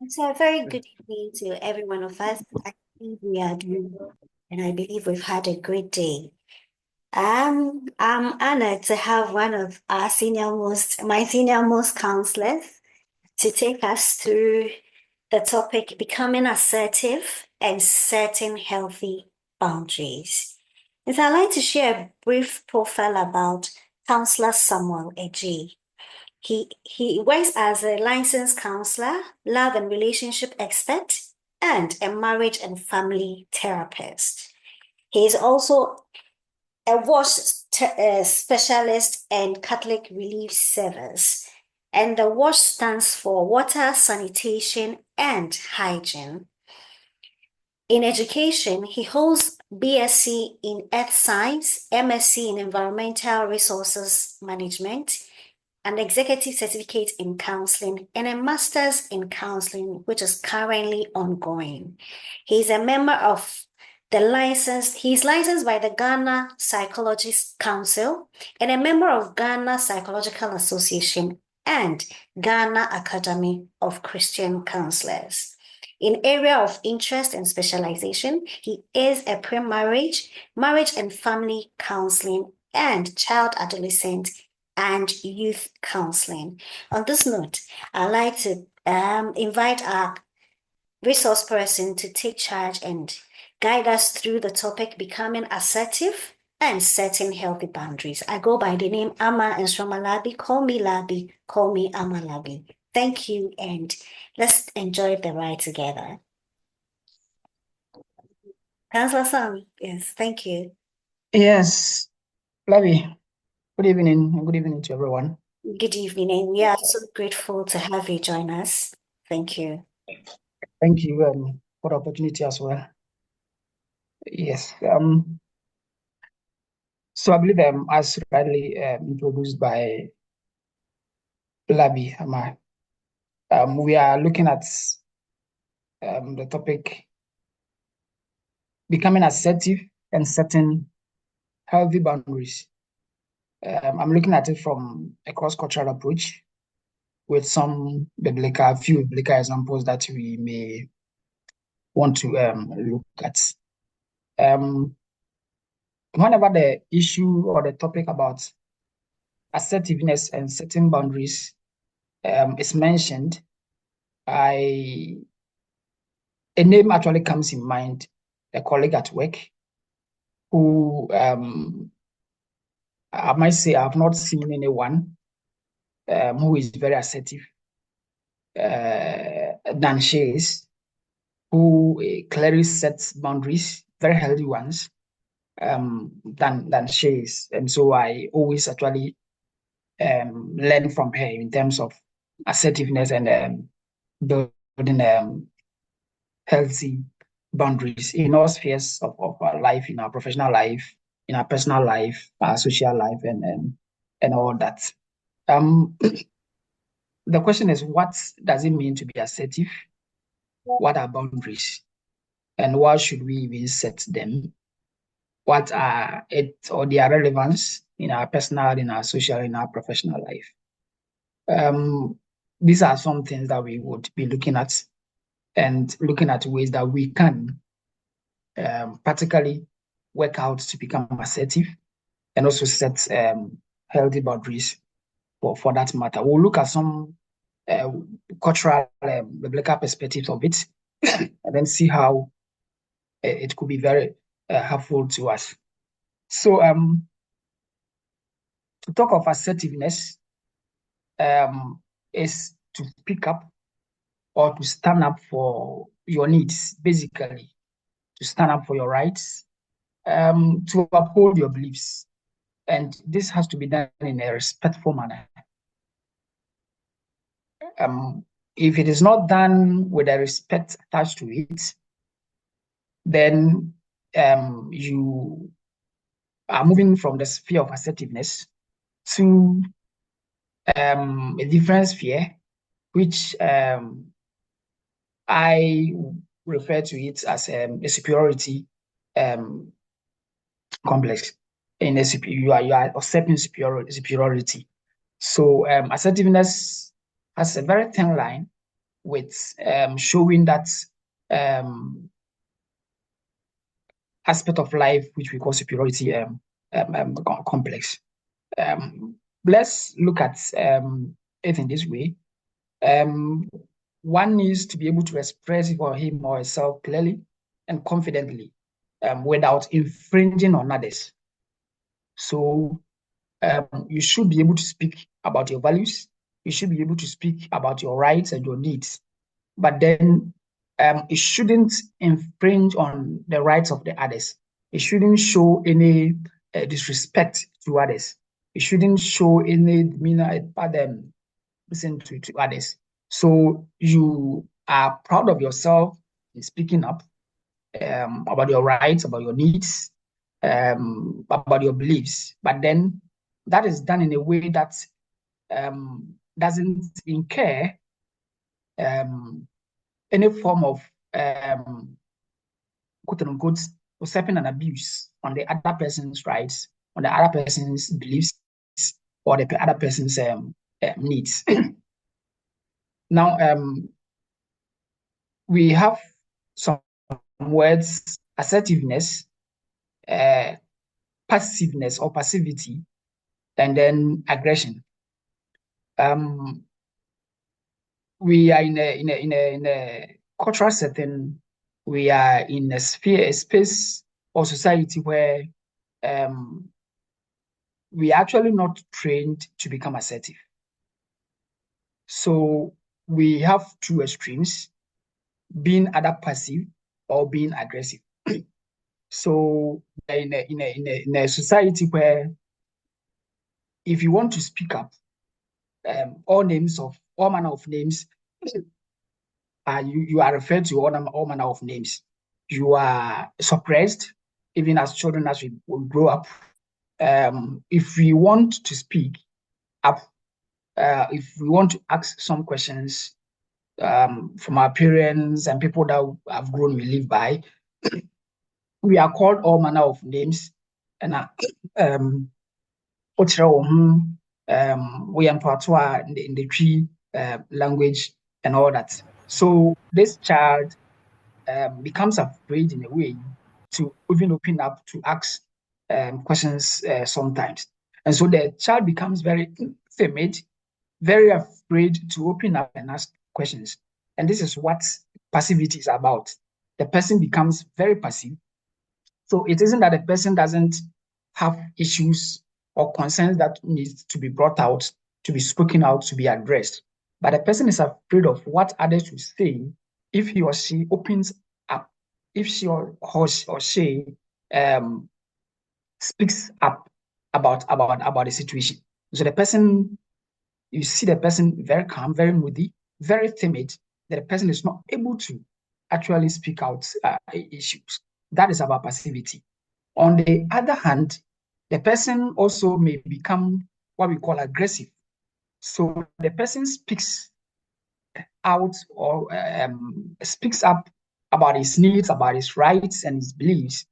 So a very good evening to every one of us. I think we are doing well, and I believe we've had a great day. I'm honored to have one of my senior most counselors to take us through the topic becoming assertive and setting healthy boundaries. And so I'd like to share a brief profile about Counselor Samuel Adjei. He works as a licensed counselor, love and relationship expert, and a marriage and family therapist. He is also a specialist and Catholic Relief Service. And the WASH stands for Water, Sanitation, and Hygiene. In education, he holds BSc in Earth Science, MSc in Environmental Resources Management, an executive certificate in counseling, and a master's in counseling, which is currently ongoing. He's a member of he's licensed by the Ghana Psychologist Council and a member of Ghana Psychological Association and Ghana Academy of Christian Counselors. In area of interest and specialization, he is a pre-marriage, marriage and family counseling, and child, adolescent, and youth counseling. On this note, I'd like to invite our resource person to take charge and guide us through the topic becoming assertive and setting healthy boundaries. I go by the name Ama and Labi. Call me Labi, call me Ama Labi. Thank you, and let's enjoy the ride together. Counselor Sam, yes, thank you. Yes, Labi, good evening, and good evening to everyone. Good evening, and we are so grateful to have you join us. Thank you. Thank you for the opportunity as well. Yes, so I believe as rightly introduced by Labi Ama, we are looking at the topic becoming assertive and setting healthy boundaries. I'm looking at it from a cross-cultural approach with few biblical examples that we may want to look at. Whenever the issue or the topic about assertiveness and setting boundaries is mentioned, a name actually comes in mind, a colleague at work who I might say I've not seen anyone who is very assertive than she is, who clearly sets boundaries, very healthy ones, than she is. And so I always actually learn from her in terms of assertiveness and building healthy boundaries in all spheres of our life, in our professional life, in our personal life, our social life, and all that. The question is, what does it mean to be assertive? What are boundaries? And why should we even set them? What are it or their relevance in our personal, in our social, in our professional life? These are some things that we would be looking at and looking at ways that we can particularly work out to become assertive and also set healthy boundaries for that matter. We'll look at some cultural, biblical perspectives of it and then see how it could be very helpful to us. So to talk of assertiveness is to pick up or to stand up for your needs, basically, to stand up for your rights, to uphold your beliefs. And this has to be done in a respectful manner. If it is not done with a respect attached to it, then you are moving from the sphere of assertiveness to a different sphere, which I refer to it as a superiority complex. You are accepting superiority. So assertiveness has a very thin line with showing that aspect of life which we call superiority complex. Let's look at it in this way. One needs to be able to express for him or herself clearly and confidently without infringing on others. So you should be able to speak about your values. You should be able to speak about your rights and your needs. But then it shouldn't infringe on the rights of the others. It shouldn't show any disrespect to others. It shouldn't show any demeanor listen to others. So you are proud of yourself in speaking up about your rights, about your needs, about your beliefs. But then that is done in a way that doesn't incur any form of quote unquote usurping and abuse on the other person's rights, on the other person's beliefs, or the other person's needs. Now, we have some words: assertiveness, passiveness or passivity, and then aggression. We are in a cultural setting. We are in a space or society where we are actually not trained to become assertive. So we have two extremes: being either passive or being aggressive. So in a society where if you want to speak up, all manner of names, you are referred to all manner of names. You are suppressed, even as children as we grow up. If we want to speak up, if we want to ask some questions from our parents and people that have grown we live by, we are called all manner of names. And we are in the tree language and all that. So this child becomes afraid in a way to even open up to ask questions sometimes. And so the child becomes very timid, very afraid to open up and ask questions. And this is what passivity is about. The person becomes very passive. So it isn't that the person doesn't have issues or concerns that needs to be brought out, to be spoken out, to be addressed. But the person is afraid of what others will say if he or she opens up, if she or she speaks up about the situation. So the person, you see the person very calm, very moody, very timid, that the person is not able to actually speak out issues. That is about passivity. On the other hand, the person also may become what we call aggressive. So the person speaks out or speaks up about his needs, about his rights and his beliefs,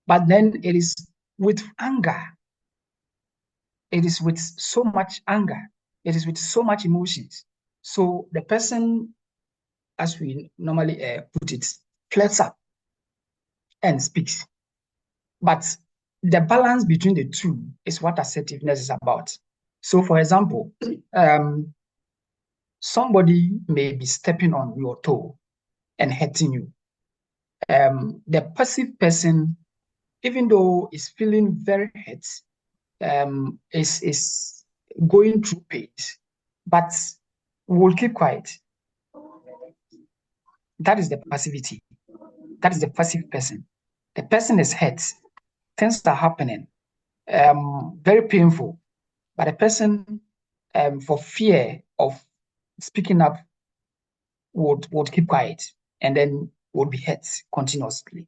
but then it is with anger. It is with so much anger. It is with so much emotions. So the person, as we normally put it, flares up and speaks. But the balance between the two is what assertiveness is about. So, for example, somebody may be stepping on your toe and hurting you. The passive person, even though is feeling very hurt, is going through pain, but will keep quiet. That is the passivity. That is the passive person. The person is hurt. Things are happening. Very painful. But the person, for fear of speaking up, would keep quiet and then would be hurt continuously.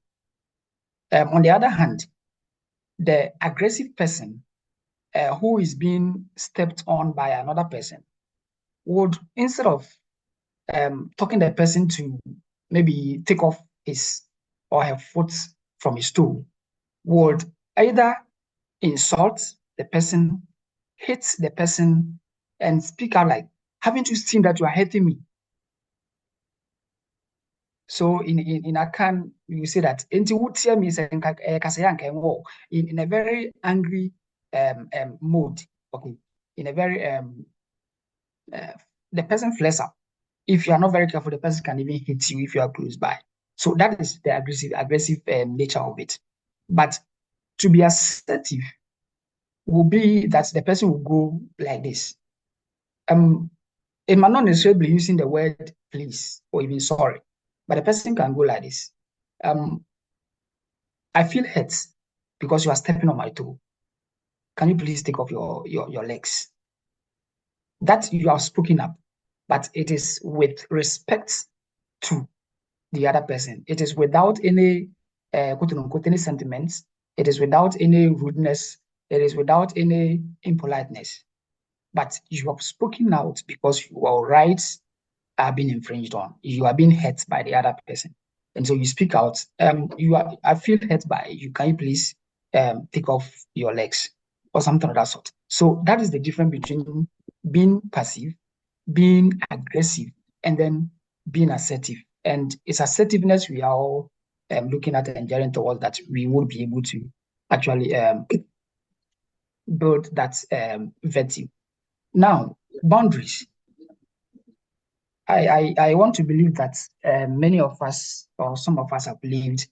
On the other hand, the aggressive person who is being stepped on by another person would, instead of talking the person to maybe take off his or her foot from his toe, would either insult the person, hit the person, and speak out like having to seem that you are hurting me. So in Akan, you say that in a very angry mode. Okay, in a very the person flares up. If you are not very careful, the person can even hit you if you are close by. So that is the aggressive nature of it. But to be assertive will be that the person will go like this. It might not necessarily be using the word please or even sorry, but the person can go like this. I feel hurt because you are stepping on my toe. Can you please take off your legs? That you have spoken up, but it is with respect to the other person. It is without any quote unquote any sentiments. It is without any rudeness. It is without any impoliteness. But you have spoken out because your rights are being infringed on. You are being hurt by the other person. And so you speak out. I feel hurt by you. Can you please take off your legs or something of that sort? So that is the difference between being passive, being aggressive, and then being assertive. And it's assertiveness we are all looking at and gearing towards that we would be able to actually build that virtue. Now, boundaries. I want to believe that many of us or some of us have lived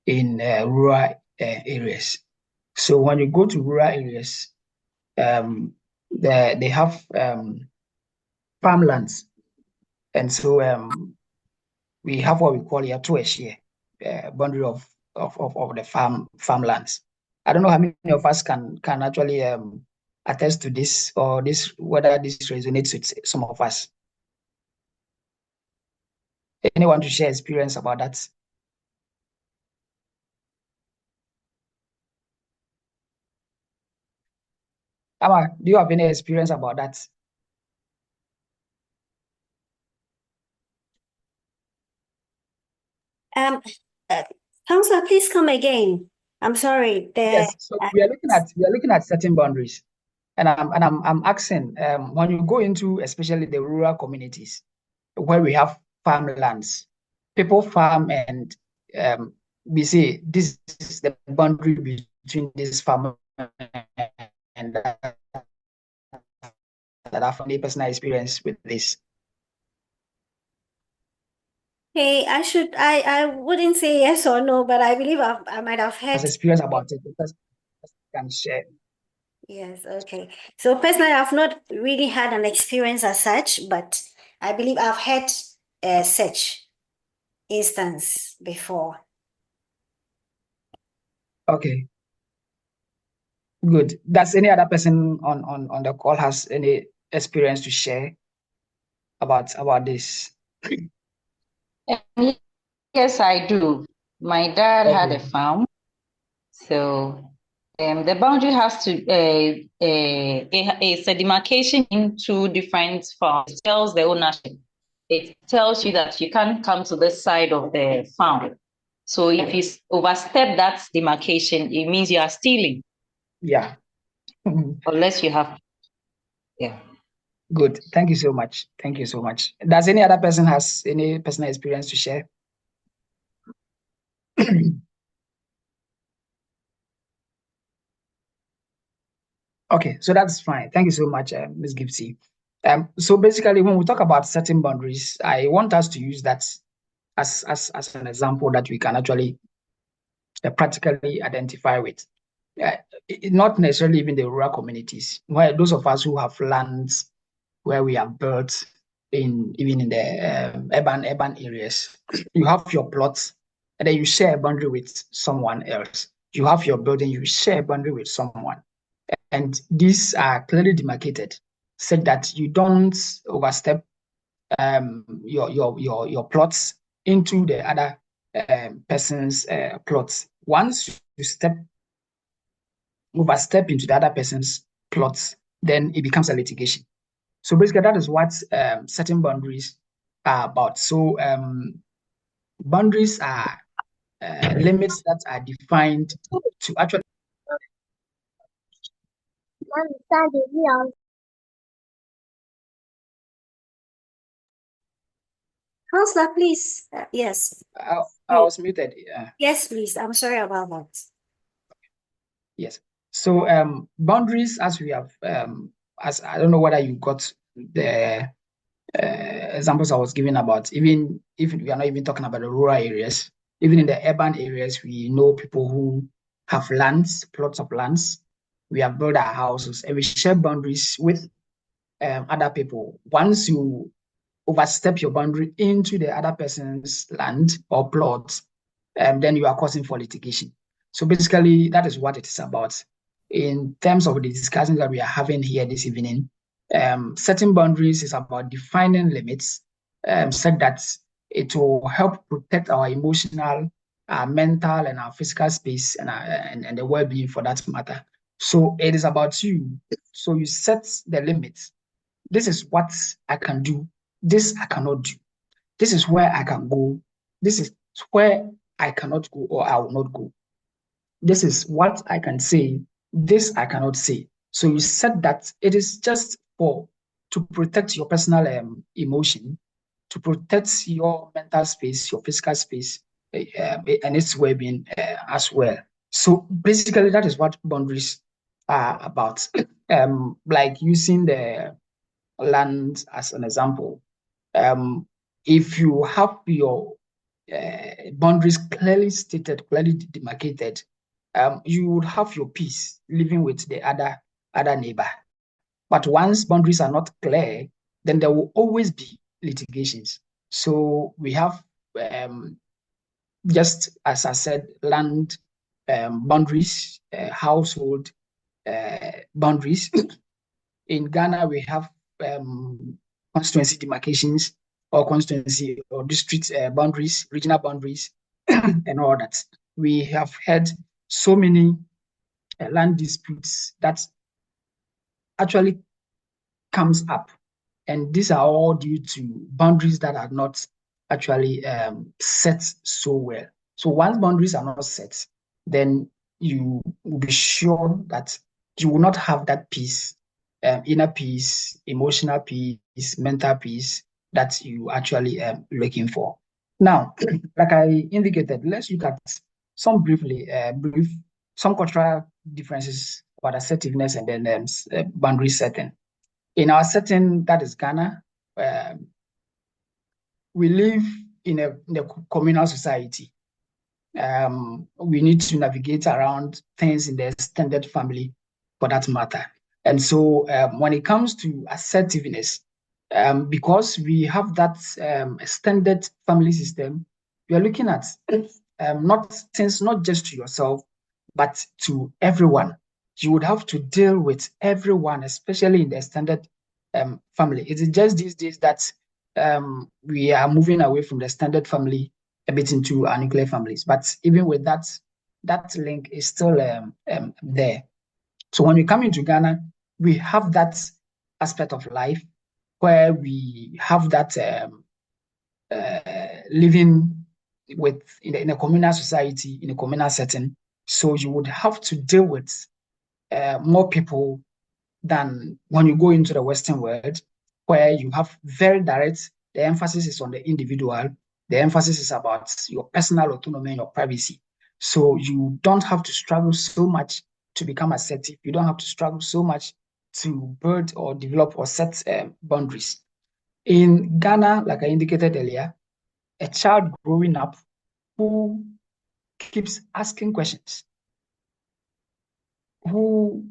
in rural areas. So when you go to rural areas, they have farmlands, and so we have what we call a two-share boundary of the farmlands. I don't know how many of us can actually attest to this or this whether this resonates with some of us. Anyone to share experience about that? Ama, do you have any experience about that? Um, uh, Counselor, please come again. I'm sorry. Yes. So we are looking at certain boundaries, and I'm asking when you go into especially the rural communities where we have farmlands, people farm and we say this is the boundary between this farm and that I've any personal experience with this. Hey, I wouldn't say yes or no, but I believe I might have Has heard. experience about it because I can share. Yes, okay. So personally, I've not really had an experience as such, but I believe I've had such instance before. Okay, good. Does any other person on the call has any experience to share about this? Um, Yes, I do. My dad had a Okay. farm, so the boundary has to it's a demarcation into different farms. It tells the ownership. It tells you that you can't come to this side of the farm. So if you overstep that demarcation, it means you are stealing, Yeah. unless you have, yeah. Good. Thank you so much. Thank you so much. Does any other person has any personal experience to share? Okay, so that's fine. Thank you so much, Ms. Gipsy. So basically, when we talk about setting boundaries, I want us to use that as an example that we can actually practically identify with. Uh, Not necessarily even the rural communities, where those of us who have lands where we have built in even in the urban areas, you have your plots, and then you share a boundary with someone else. You have your building, you share a boundary with someone, and these are clearly demarcated, such that you don't overstep your plots into the other person's plots. Once you overstep into the other person's plots, then it becomes a litigation. So basically, that is what setting boundaries are about. So boundaries are limits that are defined to actually Counselor, please. Yes. I was muted. Yes, please. I'm sorry about that. Yes. So boundaries, as we have, as I don't know whether you got the examples I was giving about, even if we are not even talking about the rural areas, even in the urban areas, we know people who have lands, plots of lands. We have built our houses and we share boundaries with other people. Once you overstep your boundary into the other person's land or plot, then you are causing for litigation. So basically, that is what it is about. In terms of the discussions that we are having here this evening, setting boundaries is about defining limits, said that it will help protect our emotional, our mental, and our physical space and the well-being for that matter. So it is about you. So you set the limits. This is what I can do. This I cannot do. This is where I can go. This is where I cannot go or I will not go. This is what I can say. This I cannot say. So you said that it is just for to protect your personal emotion, to protect your mental space, your physical space, and its well-being as well. So basically, that is what boundaries are about. Like using the land as an example. If you have your boundaries clearly stated, clearly demarcated, you would have your peace living with the other neighbor. But once boundaries are not clear, then there will always be litigations. So we have just as I said, land boundaries, household boundaries. In Ghana, we have constituency demarcations or constituency or district boundaries, regional boundaries, and all that. We have had so many land disputes that actually comes up, and these are all due to boundaries that are not actually set so well. So once boundaries are not set, then you will be sure that you will not have that peace, inner peace, emotional peace, mental peace that you actually looking for. Now, like I indicated, let's look at some some cultural differences about assertiveness and then boundary setting. In our setting, that is Ghana, we live in a communal society. We need to navigate around things in the extended family for that matter. And so when it comes to assertiveness, because we have that extended family system, we are looking at not things not just to yourself, but to everyone. You would have to deal with everyone, especially in the extended family. It is just these days that we are moving away from the standard family a bit into our nuclear families. But even with that, that link is still there. So when we come into Ghana, we have that aspect of life where we have that living in a communal society, in a communal setting. So you would have to deal with more people than when you go into the Western world, where you have very direct, the emphasis is on the individual, the emphasis is about your personal autonomy and your privacy. So you don't have to struggle so much to become assertive. You don't have to struggle so much to build or develop or set boundaries. In Ghana, like I indicated earlier, a child growing up who keeps asking questions, who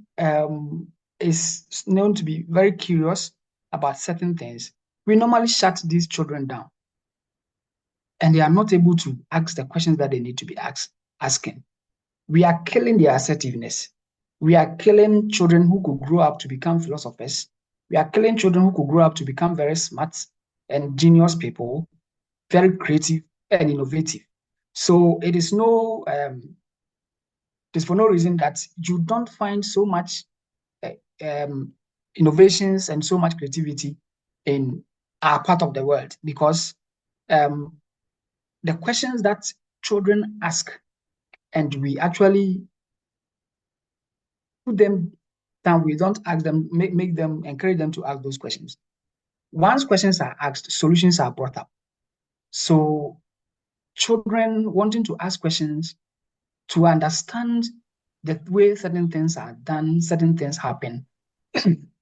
is known to be very curious about certain things, we normally shut these children down and they are not able to ask the questions that they need to be asking. We are killing their assertiveness. We are killing children who could grow up to become philosophers. We are killing children who could grow up to become very smart and genius people, very creative and innovative. So it is for no reason that you don't find so much innovations and so much creativity in our part of the world, because the questions that children ask and we actually put them down, we don't ask them, make them, encourage them to ask those questions. Once questions are asked, solutions are brought up. So children wanting to ask questions, to understand the way certain things are done, certain things happen.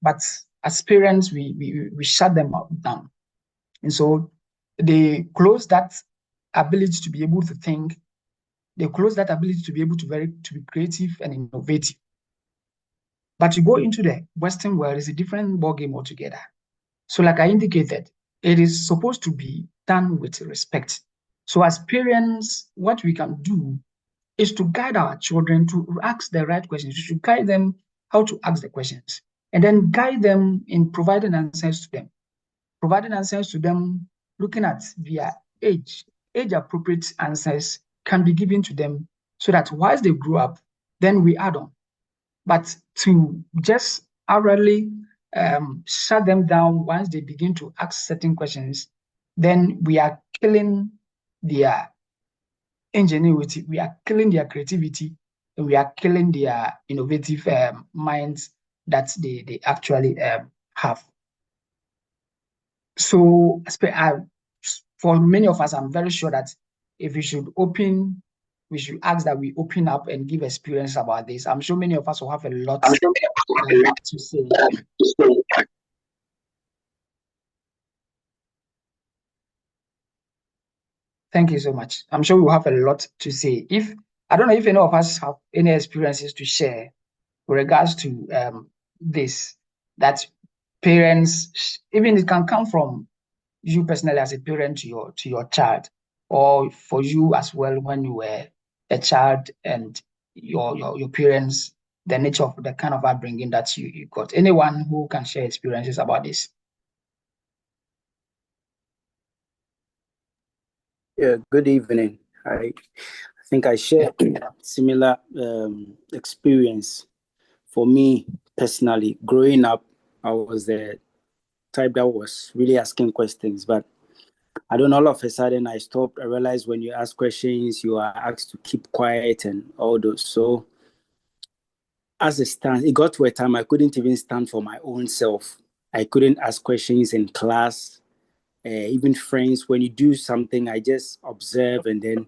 But as parents, we shut them down. And so they close that ability to be able to think. They close that ability to be able to be creative and innovative. But you go into the Western world, it's a different ballgame altogether. So like I indicated, it is supposed to be done with respect. So as parents, what we can do is to guide our children to ask the right questions. We should guide them how to ask the questions, and then guide them in providing answers to them. Providing answers to them, looking at their age appropriate answers can be given to them so that once they grow up, then we add on. But to just outrightly shut them down once they begin to ask certain questions, then we are killing their ingenuity, we are killing their creativity, and we are killing their innovative minds that they actually have. So for many of us, I'm very sure that if we should ask that we open up and give experience about this. I'm sure many of us will have a lot to say. Thank you so much. I'm sure we'll have a lot to say. I don't know if any of us have any experiences to share with regards to this, that parents, even it can come from you personally as a parent to your child, or for you as well when you were a child and your parents, the nature of the kind of upbringing that you got. Anyone who can share experiences about this? Yeah, good evening. I think I share similar experience. For me personally, growing up, I was the type that was really asking questions, but I don't know, all of a sudden I stopped. I realized when you ask questions, you are asked to keep quiet and all those. So as it stands, it got to a time I couldn't even stand for my own self. I couldn't ask questions in class, even friends. When you do something, I just observe and then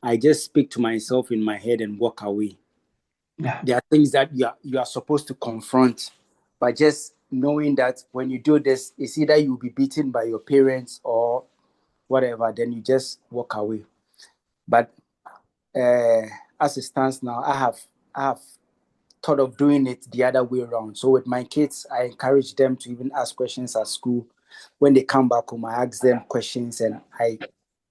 I just speak to myself in my head and walk away. Yeah. There are things that you are supposed to confront, but just knowing that when you do this, it's either you'll be beaten by your parents or whatever, then you just walk away. But as it stands now, I have thought of doing it the other way around. So with my kids, I encourage them to even ask questions at school. When they come back home, I ask them questions and I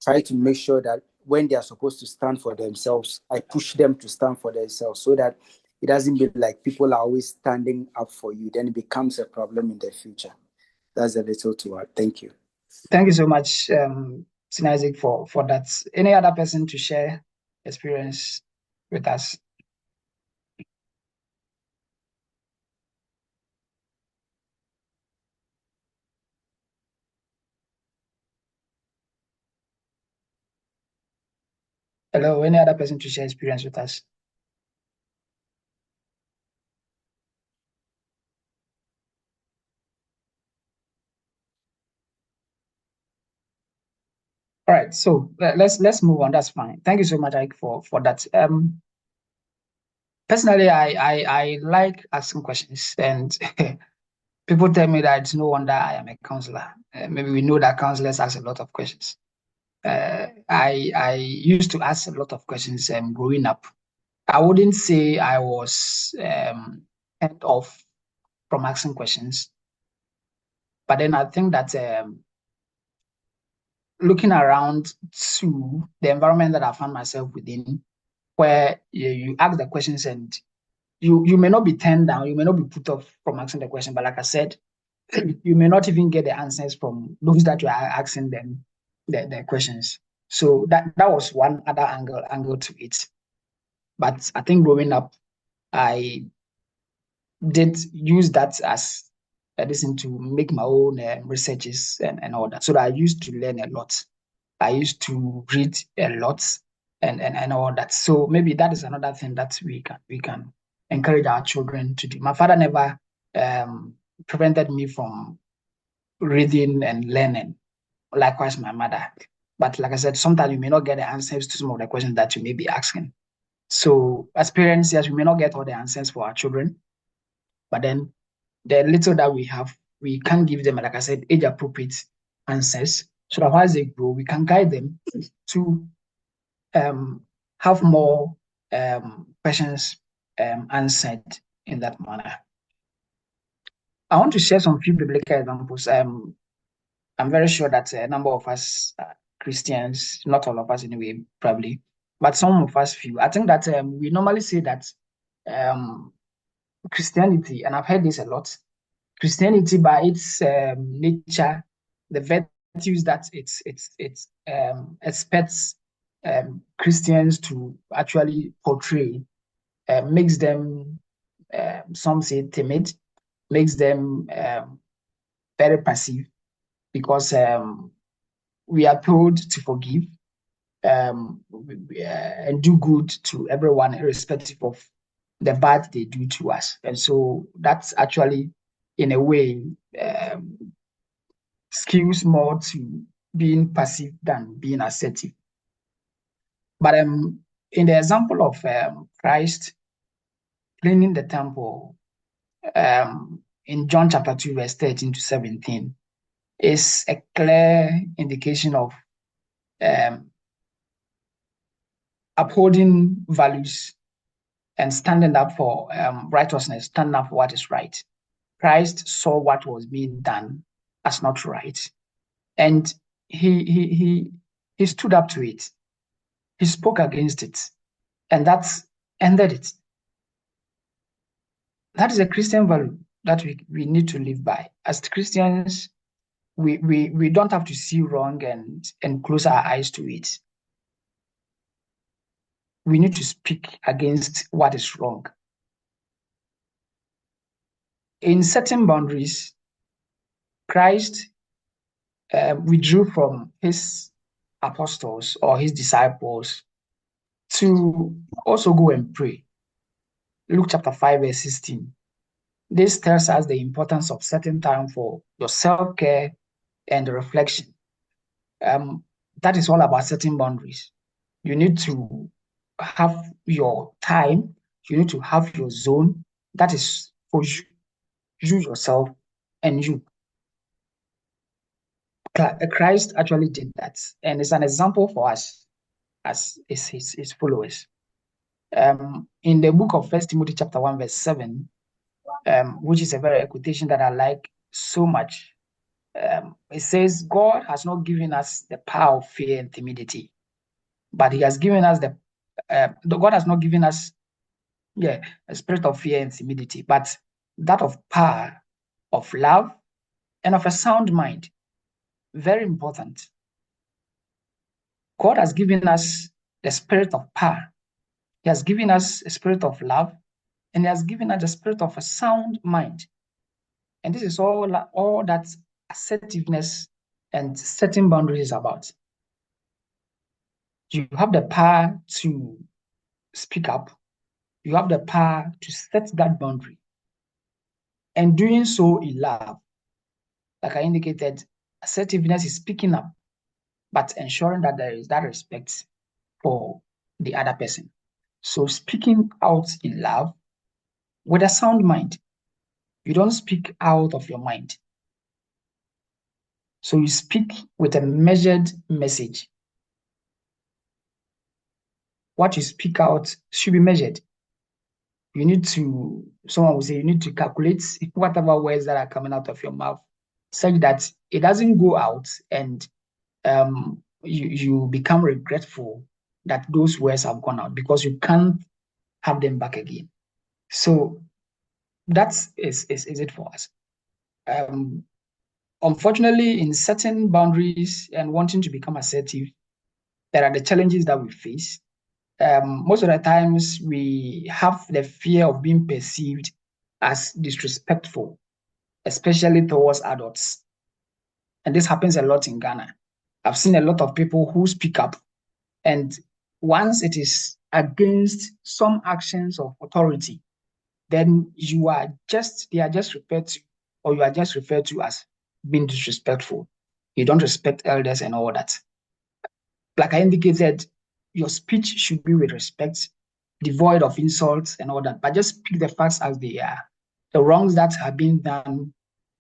try to make sure that when they are supposed to stand for themselves, I push them to stand for themselves so that it doesn't be like people are always standing up for you. Then it becomes a problem in the future. That's a little to add. Thank you. Thank you so much, Isaac, for that. Any other person to share experience with us? Hello, any other person to share experience with us? All right, so let's move on. That's fine. Thank you so much, Ike, for that. Personally, I like asking questions, and people tell me that it's no wonder I am a counselor. Maybe we know that counselors ask a lot of questions. I used to ask a lot of questions growing up. I wouldn't say I was end off from asking questions, but then I think that looking around to the environment that I found myself within, where you ask the questions and you may not be turned down, you may not be put off from asking the question, but like I said, you may not even get the answers from those that you are asking them the questions. So that was one other angle to it. But I think growing up, I did use that as a reason to make my own researches and all that. So that I used to learn a lot. I used to read a lot and all that. So maybe that is another thing that we can encourage our children to do. My father never prevented me from reading and learning. Likewise, my mother. But like I said, sometimes you may not get the answers to some of the questions that you may be asking. So as parents, yes, we may not get all the answers for our children, but then the little that we have, we can give them, like I said, age-appropriate answers, so that as they grow, we can guide them to have more questions answered in that manner. I want to share some few biblical examples. I'm very sure that a number of us are Christians, not all of us anyway, probably, but some of us few. I think that we normally say that Christianity, and I've heard this a lot, Christianity by its nature, the virtues that it expects Christians to actually portray, makes them, some say, timid, makes them very passive, because we are told to forgive and do good to everyone, irrespective of the bad they do to us. And so that's actually, in a way, skews more to being passive than being assertive. But in the example of Christ cleaning the temple, in John chapter 2, verse 13 to 17, is a clear indication of upholding values and standing up for righteousness, standing up for what is right. Christ saw what was being done as not right, and he stood up to it. He spoke against it, and that ended it. That is a Christian value that we need to live by. As Christians, we don't have to see wrong and close our eyes to it. We need to speak against what is wrong. In setting boundaries, Christ withdrew from his apostles or his disciples to also go and pray. Luke chapter 5, verse 16. This tells us the importance of setting time for your self-care and reflection. That is all about setting boundaries. You need to have your time. You need to have your zone. That is for you yourself, and you. Christ actually did that, and it's an example for us as his followers. In the book of 1 Timothy chapter 1, verse 7, which is a very quotation that I like so much. It says, God has not given us the power of fear and timidity, but he has given us God has not given us a spirit of fear and timidity, but that of power, of love, and of a sound mind. Very important. God has given us the spirit of power. He has given us a spirit of love, and he has given us the spirit of a sound mind. And this is all that assertiveness and setting boundaries is about. You have the power to speak up. You have the power to set that boundary. And doing so in love, like I indicated, assertiveness is speaking up, but ensuring that there is that respect for the other person. So speaking out in love with a sound mind. You don't speak out of your mind. So you speak with a measured message. What you speak out should be measured. You need to, someone will say, you need to calculate whatever words that are coming out of your mouth, such that it doesn't go out and you become regretful that those words have gone out, because you can't have them back again. So that is it for us. Unfortunately, in setting boundaries and wanting to become assertive, there are the challenges that we face. Most of the times, we have the fear of being perceived as disrespectful, especially towards adults. And this happens a lot in Ghana. I've seen a lot of people who speak up, and once it is against some actions of authority, then they are just referred to, or you are just referred to as being disrespectful. You don't respect elders and all that. like I indicated, your speech should be with respect, devoid of insults and all that, but just speak the facts as they are. The wrongs that have been done,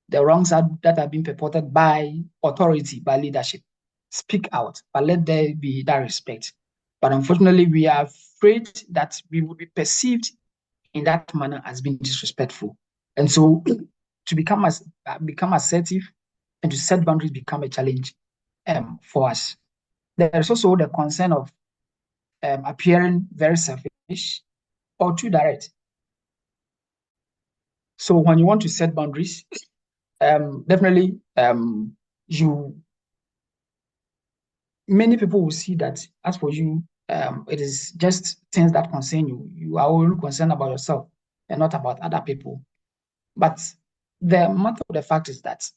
the wrongs that have been purported by authority, by leadership, speak out, but let there be that respect. But unfortunately, we are afraid that we will be perceived in that manner as being disrespectful. And so to become assertive and to set boundaries become a challenge for us. There's also the concern of appearing very selfish or too direct. So when you want to set boundaries, definitely many people will see that as for you, it is just things that concern you. You are only concerned about yourself and not about other people. But the matter of the fact is that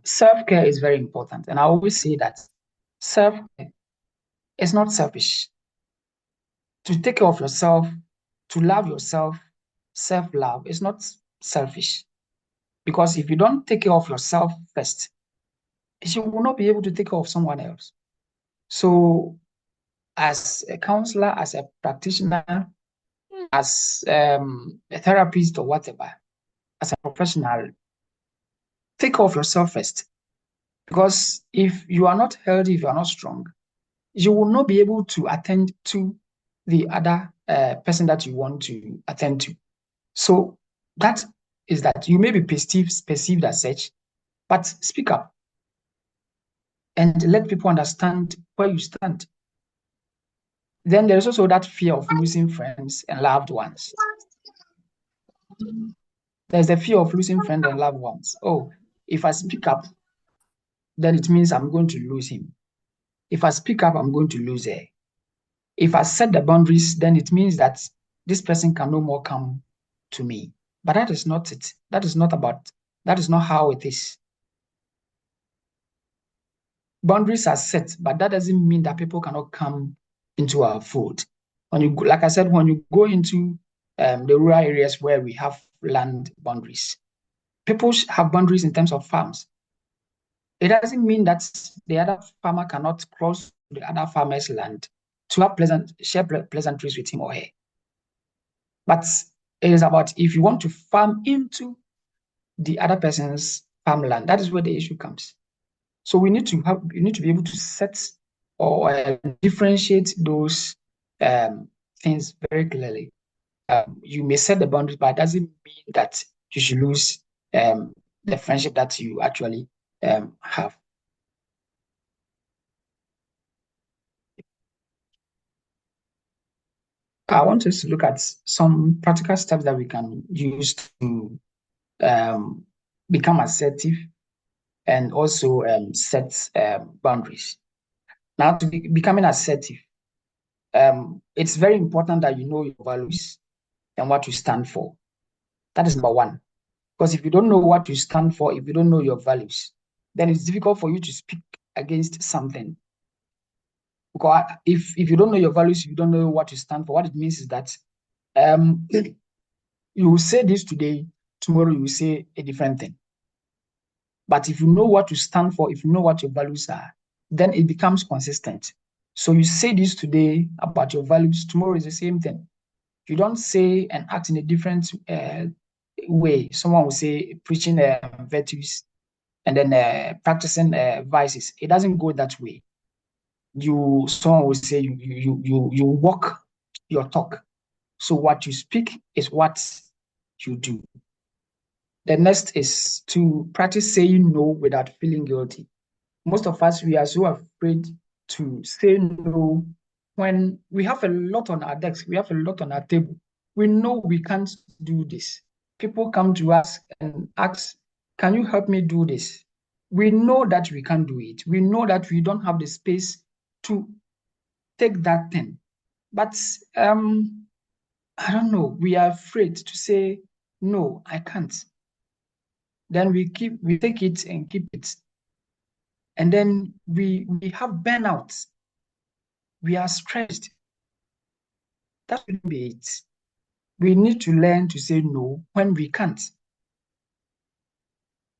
self-care is very important. And I always say that self-care is not selfish. To take care of yourself, to love yourself, self-love is not selfish. Because if you don't take care of yourself first, you will not be able to take care of someone else. So as a counselor, as a practitioner, as a therapist or whatever, as a professional, take care of yourself first. Because if you are not healthy, if you are not strong, you will not be able to attend to the other person that you want to attend to. So that is that you may be perceived as such, but speak up and let people understand where you stand. Then there's also that fear of losing friends and loved ones. There's the fear of losing friends and loved ones. Oh, if I speak up, then it means I'm going to lose him. If I speak up, I'm going to lose her. If I set the boundaries, then it means that this person can no more come to me. But that is not it. That is not how it is. Boundaries are set, but that doesn't mean that people cannot come into our fold. When you, like I said, when you go into the rural areas where we have land boundaries, people have boundaries in terms of farms. It doesn't mean that the other farmer cannot cross the other farmer's land to have share pleasantries with him or her. But it is about if you want to farm into the other person's farmland, that is where the issue comes. So we need to be able to set or differentiate those things very clearly. You may set the boundaries, but it doesn't mean that you should lose the friendship that you actually have. I want us to look at some practical steps that we can use to become assertive and also set boundaries. Now, to becoming assertive, it's very important that you know your values and what you stand for. That is number one. Because if you don't know what you stand for, if you don't know your values, then it's difficult for you to speak against something. Because if you don't know your values, you don't know what you stand for, what it means is that you will say this today, tomorrow you will say a different thing. But if you know what you stand for, if you know what your values are, then it becomes consistent. So you say this today about your values, tomorrow is the same thing. You don't say and act in a different way. Someone will say preaching virtues and then practicing vices. It doesn't go that way. Someone will say you walk your talk. So what you speak is what you do. The next is to practice saying no without feeling guilty. Most of us, we are so afraid to say no when we have a lot on our desk, we have a lot on our table. We know we can't do this. People come to us and ask, can you help me do this? We know that we can't do it. We know that we don't have the space to take that thing. But I don't know, we are afraid to say, no, I can't. Then we take it and keep it. And then we have burnout. We are stressed. That shouldn't be it. We need to learn to say no when we can't.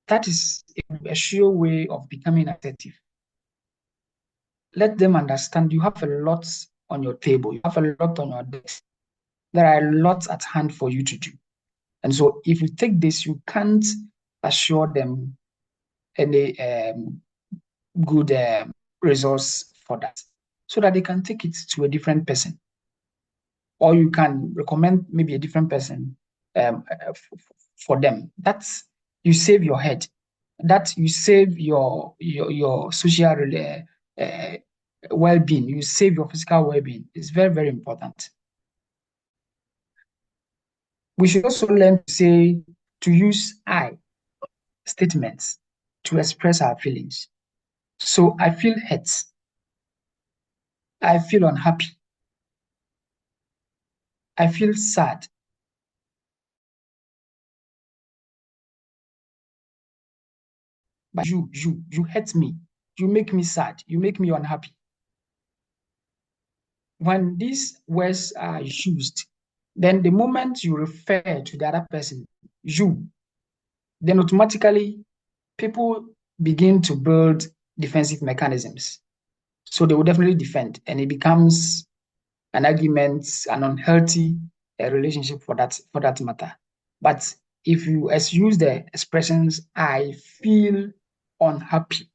That is a sure way of becoming assertive. let them understand you have a lot on your table, you have a lot on your desk. There are a lot at hand for you to do. And so if you take this, you can't assure them any good resource for that, so that they can take it to a different person. Or you can recommend maybe a different person for them. That's, you save your head. That you save your social well-being. You save your physical well-being. It's very, very important. We should also learn to use I statements to express our feelings. So I feel hurt. I feel unhappy. I feel sad. But you hurt me. You make me sad. You make me unhappy. When these words are used, then the moment you refer to the other person, you, then automatically people begin to build defensive mechanisms. So they will definitely defend, and it becomes an argument, an unhealthy relationship for that matter. But if you use the expressions, I feel unhappy,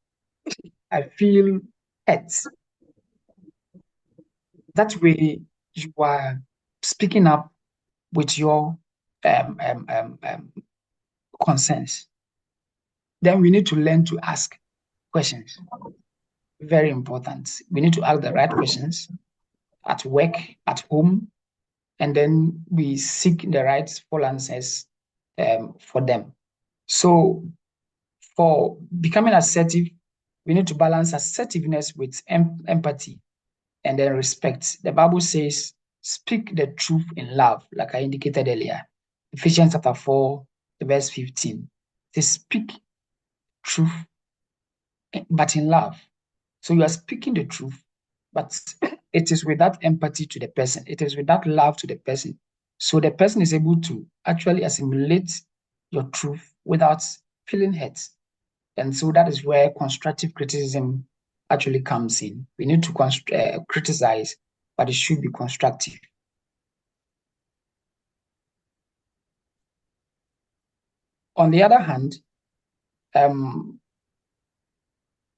I feel hurt, that way you are speaking up with your concerns. Then we need to learn to ask questions. Very important. We need to ask the right questions at work, at home, and then we seek the right full answers for them. So for becoming assertive, we need to balance assertiveness with empathy and then respect. The Bible says, speak the truth in love, like I indicated earlier. Ephesians chapter 4, verse 15. They speak truth, but in love. So you are speaking the truth, but it is with that empathy to the person. It is with that love to the person. So the person is able to actually assimilate your truth without feeling hurt. And so that is where constructive criticism actually comes in. We need to criticize, but it should be constructive. On the other hand,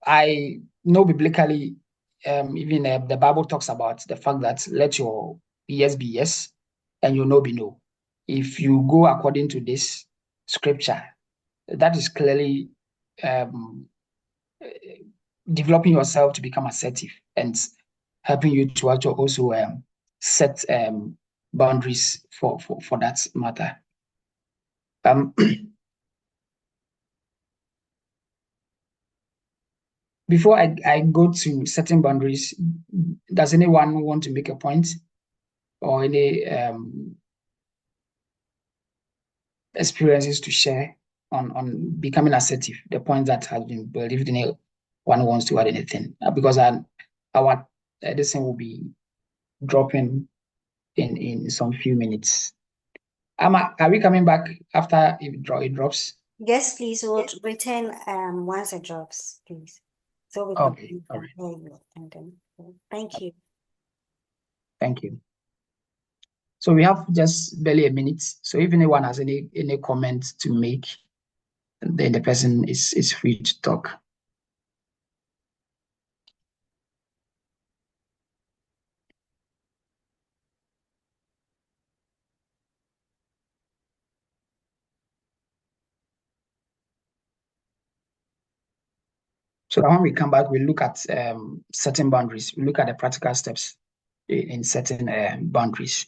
I know biblically, even the Bible talks about the fact that let your yes be yes and your no be no. If you go according to this scripture, that is clearly developing yourself to become assertive and helping you to actually also set boundaries for that matter. Before I go to setting boundaries, does anyone want to make a point or any experiences to share on becoming assertive, the point that has been built, if anyone wants to add anything? Because our this thing will be dropping in some few minutes. Are we coming back after it drops? Yes, please. We'll return once it drops, please. So we Okay, can all right. and then thank you. Thank you. So we have just barely a minute. So if anyone has any comments to make, then the person is free to talk. So that when we come back, we look at setting boundaries. We look at the practical steps in setting boundaries.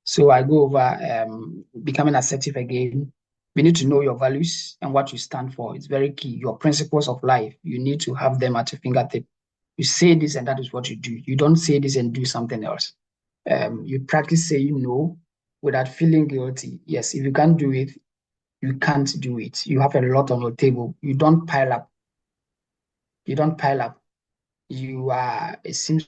So I go over becoming assertive again. We need to know your values and what you stand for. It's very key. Your principles of life, you need to have them at your fingertip. You say this and that is what you do. You don't say this and do something else. You practice saying no without feeling guilty. Yes, if you can't do it, you can't do it. You have a lot on your table. You don't pile up. You don't pile up. You are, it seems